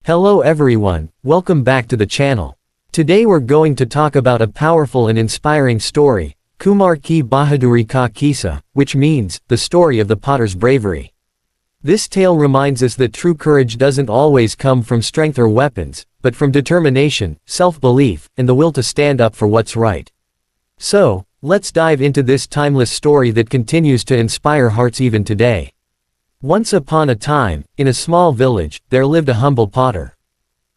Hello everyone, welcome back to the channel. Today we're going to talk about a powerful and inspiring story, Kumhar ki Bahaduri ka Qissa, which means, the story of the potter's bravery. This tale reminds us that true courage doesn't always come from strength or weapons, but from determination, self-belief, and the will to stand up for what's right. So, let's dive into this timeless story that continues to inspire hearts even today. Once upon a time, in a small village, there lived a humble potter.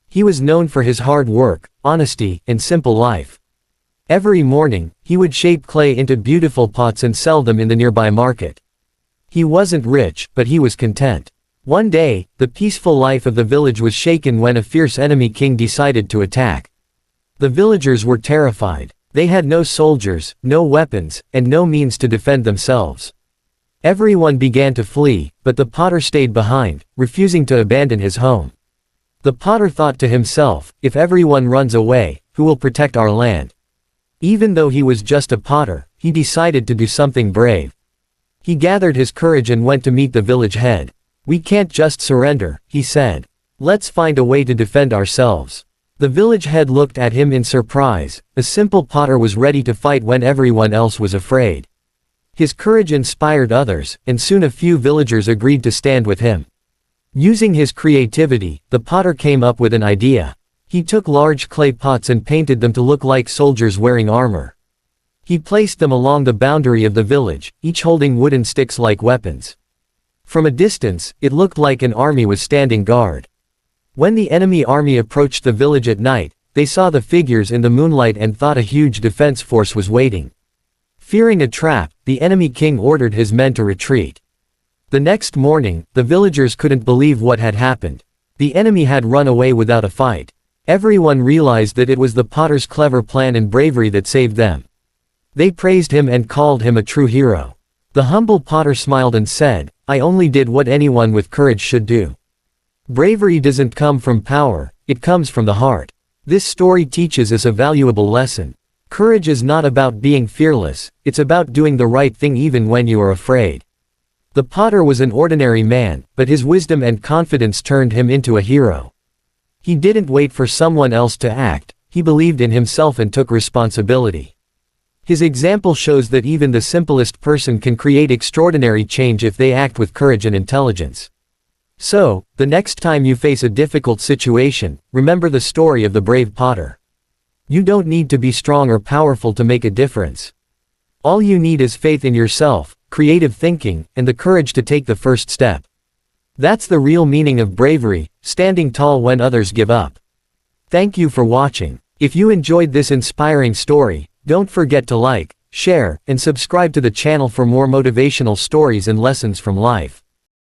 He was known for his hard work, honesty, and simple life. Every morning, he would shape clay into beautiful pots and sell them in the nearby market. He wasn't rich, but he was content. One day, the peaceful life of the village was shaken when a fierce enemy king decided to attack. The villagers were terrified. They had no soldiers, no weapons, and no means to defend themselves. Everyone began to flee, but the potter stayed behind, refusing to abandon his home. The potter thought to himself, if everyone runs away, who will protect our land? Even though he was just a potter, he decided to do something brave. He gathered his courage and went to meet the village head. "We can't just surrender," he said. "Let's find a way to defend ourselves." The village head looked at him in surprise. A simple potter was ready to fight when everyone else was afraid. His courage inspired others, and soon a few villagers agreed to stand with him. Using his creativity, the potter came up with an idea. He took large clay pots and painted them to look like soldiers wearing armor. He placed them along the boundary of the village, each holding wooden sticks like weapons. From a distance, it looked like an army was standing guard. When the enemy army approached the village at night, they saw the figures in the moonlight and thought a huge defense force was waiting. Fearing a trap, the enemy king ordered his men to retreat. The next morning, the villagers couldn't believe what had happened. The enemy had run away without a fight. Everyone realized that it was the potter's clever plan and bravery that saved them. They praised him and called him a true hero. The humble potter smiled and said, "I only did what anyone with courage should do." Bravery doesn't come from power, it comes from the heart. This story teaches us a valuable lesson. Courage is not about being fearless, it's about doing the right thing even when you are afraid. The potter was an ordinary man, but his wisdom and confidence turned him into a hero. He didn't wait for someone else to act, he believed in himself and took responsibility. His example shows that even the simplest person can create extraordinary change if they act with courage and intelligence. So, the next time you face a difficult situation, remember the story of the brave potter. You don't need to be strong or powerful to make a difference. All you need is faith in yourself, creative thinking, and the courage to take the first step. That's the real meaning of bravery, standing tall when others give up. Thank you for watching. If you enjoyed this inspiring story, don't forget to like, share, and subscribe to the channel for more motivational stories and lessons from life.